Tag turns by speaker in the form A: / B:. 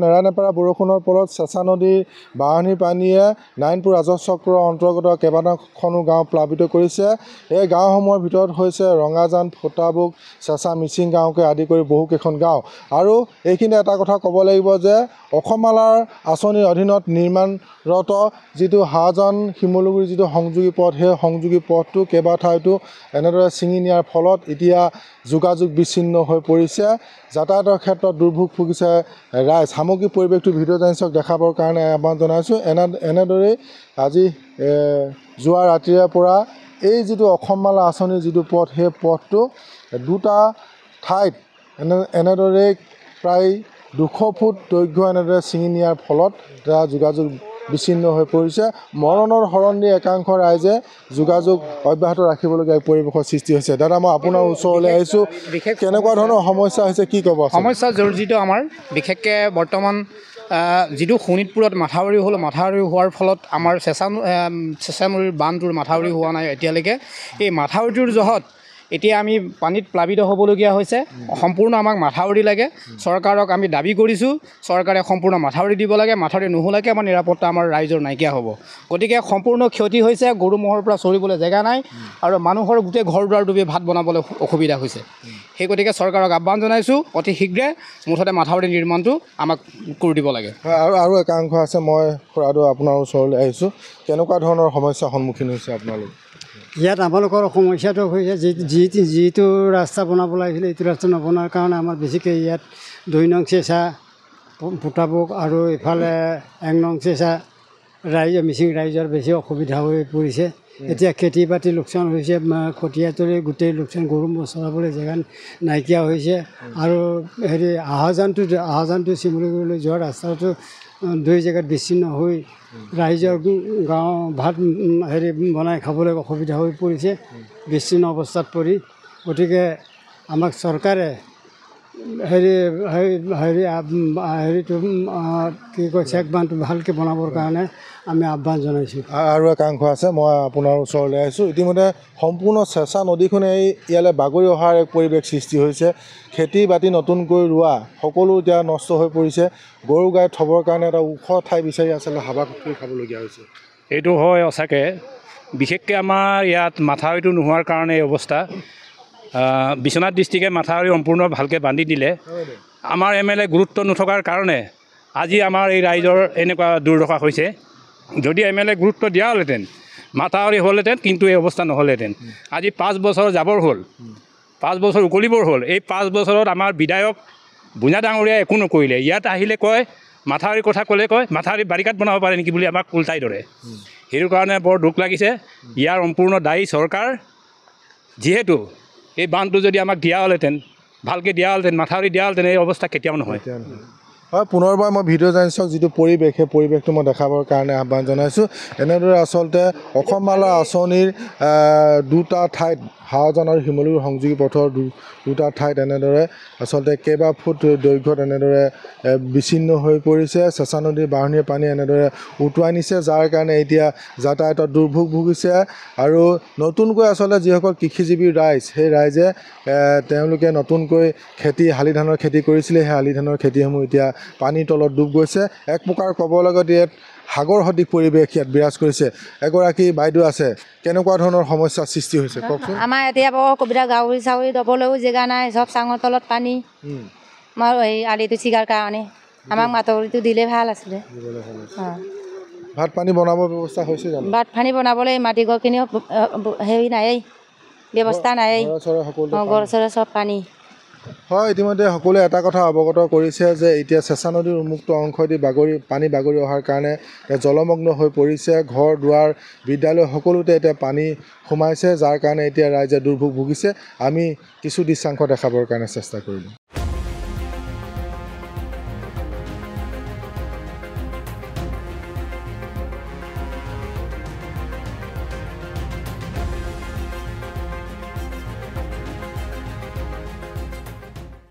A: নেৰানেপেৰা বৰষুণৰ ফলত চেঁচা নদীৰ বাঢ়নিৰ পানীয়ে নাৰায়ণপুৰ ৰাজহ চক্ৰৰ অন্তৰ্গত কেইবাখনো গাঁও প্লাবিত কৰিছে। এই গাঁওসমূহৰ ভিতৰত হৈছে ৰঙাজান, ফটাবুক, চেঁচা মিচিং গাঁৱকে আদি কৰি বহুকেইখন গাঁও। আৰু এইখিনি এটা কথা ক'ব লাগিব যে অসমমালাৰ আঁচনিৰ অধীনত নিৰ্মাণৰত যিটো হাজং শিমলুগুৰি যিটো সংযোগী পথ, সেই সংযোগী পথটো কেইবা ঠাইতো এনেদৰে ছিঙি নিয়াৰ ফলত এতিয়া যোগাযোগ বিচ্ছিন্ন হৈ পৰিছে। যাতায়াতৰ ক্ষেত্ৰত দুৰ্ভোগ ভুগিছে ৰাইজ। সামগ্ৰিক পৰিৱেশটো ভিডিঅ' জাৰ্নেলিষ্টক দেখাবৰ কাৰণে আহ্বান জনাইছোঁ। এনেদৰেই আজি যোৱা ৰাতিৰে পৰা এই যিটো অসমমালা আঁচনিৰ যিটো পথ, সেই পথটো দুটা ঠাইত এনেদৰেই প্ৰায় 200 ফুট দৈৰ্ঘ্য এনেদৰে ছিঙি নিয়াৰ ফলত যোগাযোগ বিচ্ছিন্ন হৈ পৰিছে। মৰণৰ শৰণ দি একাংশ ৰাইজে যোগাযোগ অব্যাহত ৰাখিবলগীয়া পৰিৱেশৰ সৃষ্টি হৈছে। দাদা, মই আপোনাৰ ওচৰলৈ আহিছোঁ। কেনেকুৱা ধৰণৰ সমস্যা হৈছে কি ক'ব?
B: সমস্যা জৰ্জিত আমাৰ বিশেষকৈ বৰ্তমান যিটো শোণিতপুৰত মাথাউৰি হ'ল, মাথাউৰি হোৱাৰ ফলত আমাৰ চেঁচা নদীৰ বান্ধটোৰ মাথাউৰি হোৱা নাই এতিয়ালৈকে। এই মাথাউৰিটোৰ জহত এতিয়া আমি পানীত প্লাবিত হ'বলগীয়া হৈছে। সম্পূৰ্ণ আমাক মাথাউৰি লাগে। চৰকাৰক আমি দাবী কৰিছোঁ, চৰকাৰে সম্পূৰ্ণ মাথাউৰি দিব লাগে। মাথাউৰি নোহোৱালৈকে আমাৰ নিৰাপত্তা আমাৰ ৰাইজৰ নাইকিয়া হ'ব। গতিকে সম্পূৰ্ণ ক্ষতি হৈছে। গৰু ম'হৰ পৰা চৰিবলৈ জেগা নাই আৰু মানুহৰ গোটেই ঘৰ দুৱাৰ ডুবি ভাত বনাবলৈ অসুবিধা হৈছে। সেই গতিকে চৰকাৰক আহ্বান জনাইছোঁ, অতি শীঘ্ৰে মুঠতে মাথাউৰি নিৰ্মাণটো আমাক কৰি দিব লাগে।
A: আৰু একাংশ আছে, মই খুৰাদৌ আপোনাৰ ওচৰলৈ আহিছোঁ। কেনেকুৱা ধৰণৰ সমস্যাৰ সন্মুখীন হৈছে আপোনালোক?
C: ইয়াত আমালোকৰ সমস্যাটো হৈছে যিটো ৰাস্তা বনাব লাগিছিলে এইটো ৰাস্তা নবনাৰ কাৰণে আমাৰ বেছিকৈ ইয়াত 2 নং চেঁচা, ফটাবুক আৰু ইফালে 1 নং চেঁচা মিচিং ৰাইজৰ বেছি অসুবিধা হৈ পৰিছে। এতিয়া খেতি বাতি লোকচান হৈছে, কঠীয়া তৰি গোটেই লোকচান, গৰু ম'হ চৰাবলৈ জেগা নাইকিয়া হৈছে। আৰু আহাজানটো শিমলুগুৰিলৈ যোৱা ৰাস্তাটো 2 জেগাত বিচ্ছিন্ন হৈ ৰাইজৰ গাঁও ভাত বনাই খাবলৈ অসুবিধা হৈ পৰিছে, বিচ্ছিন্ন অৱস্থাত পৰি। গতিকে আমাক চৰকাৰে হেৰিটো কি কয় চেক বান্ধটো ভালকৈ বনাবৰ কাৰণে আমি আহ্বান জনাইছোঁ।
A: আৰু একাংশ আছে, মই আপোনাৰ ওচৰলৈ আহিছোঁ। ইতিমধ্যে সম্পূৰ্ণ চেঁচা নদীখনে ইয়ালৈ বাগৰি অহাৰ এক পৰিৱেশ সৃষ্টি হৈছে। খেতি বাতি নতুনকৈ ৰোৱা সকলো এতিয়া নষ্ট হৈ পৰিছে। গৰু গাই থ'বৰ কাৰণে এটা ওখ ঠাই বিচাৰি আচলতে হাবা খুচৰি খাবলগীয়া হৈছে।
D: এইটো হয় সঁচাকৈ। বিশেষকৈ আমাৰ ইয়াত মাথাউৰিটো নোহোৱাৰ কাৰণে এই অৱস্থা। বিশ্বনাথ ডিষ্ট্ৰিক্টে মাথাউৰি সম্পূৰ্ণ ভালকৈ বান্ধি দিলে। আমাৰ MLA গুৰুত্ব নথকাৰ কাৰণে আজি আমাৰ এই ৰাইজৰ এনেকুৱা দুৰ্দশা হৈছে। যদি MLA গুৰুত্ব দিয়া হ'লহেঁতেন, মাথাউৰি হ'লহেঁতেন, কিন্তু এই অৱস্থা নহ'লহেঁতেন। আজি 5 বছৰ যাবৰ হ'ল, 5 বছৰ উকলিবৰ হ'ল। এই 5 বছৰত আমাৰ বিধায়ক বুঞা ডাঙৰীয়াই একো নকৰিলে। ইয়াত আহিলে কয়, মাথাউৰিৰ কথা ক'লে কয় মাথাউৰি বাৰিষাত বনাব পাৰে নেকি বুলি আমাক উল্টাই ধৰে। সেইটো কাৰণে বৰ দুখ লাগিছে। ইয়াৰ সম্পূৰ্ণ দায়ী চৰকাৰ। যিহেতু এই বান্ধটো যদি আমাক দিয়া হ'লহেঁতেন, ভালকৈ দিয়া হ'লহেঁতেন, মাথাউৰি দিয়া হ'লহেঁতেন, এই অৱস্থা কেতিয়াও নহয়।
A: হয়, পুনৰবাৰ মই ভিডিঅ' জাৰ্নেলিষ্টক যিটো পৰিৱেশ, সেই পৰিৱেশটো মই দেখাবৰ কাৰণে আহ্বান জনাইছোঁ। এনেদৰে আচলতে অসমমালা আঁচনিৰ 2টা ঠাইত, হাজং আৰু শিমলুগুৰি সংযোগী পথৰ 2টা ঠাইত এনেদৰে আচলতে কেইবা ফুট দৈৰ্ঘ্যত এনেদৰে বিচ্ছিন্ন হৈ পৰিছে। চেঁচা নদীৰ বাঢ়নিৰ পানী এনেদৰে উটুৱাই নিছে, যাৰ কাৰণে এতিয়া যাতায়াতত দুৰ্ভোগ ভুগিছে। আৰু নতুনকৈ আচলতে যিসকল কৃষিজীৱী ৰাইজ, সেই ৰাইজে তেওঁলোকে নতুনকৈ শালি ধানৰ খেতি কৰিছিলে। সেই শালি ধানৰ খেতিসমূহ এতিয়া পানীৰ তলত ডুব গৈছে। এক প্ৰকাৰ ক'ব লগত ইয়াত সাগৰ সদৃশ পৰিৱেশ ইয়াত বিৰাজ কৰিছে। এগৰাকী বাইদেউ আছে, কেনেকুৱা ধৰণৰ সমস্যাৰ সৃষ্টি হৈছে কওকচোন?
E: আমাৰ এতিয়া বৰ অসুবিধা, গাহৰি চাহৰি দবলৈও জেগা নাই, চব চাঙৰ তলত পানী। আমাৰ এই আলিটো ছিগাৰ কাৰণে আমাক মাথাউৰিটো দিলে ভাল আছিলে।
A: ভাত পানী বনাবৰ ব্যৱস্থা হৈছে জানো?
E: ভাত পানী বনাবলৈ মাটি ঘৰখিনি হেৰি নাই, ব্যৱস্থা নাই, ঘৰ চৰে চব পানী।
A: হয়, ইতিমধ্যে সকলোৱে এটা কথা অৱগত কৰিছে যে এতিয়া চেঁচা নদীৰ উন্মুক্ত অংশদি পানী বাগৰি অহাৰ কাৰণে জলমগ্ন হৈ পৰিছে। ঘৰ দুৱাৰ, বিদ্যালয় সকলোতে এতিয়া পানী সোমাইছে, যাৰ কাৰণে এতিয়া ৰাইজে দুৰ্ভোগ ভুগিছে। আমি কিছু দৃশ্যাংশ দেখাবৰ কাৰণে চেষ্টা কৰিলোঁ।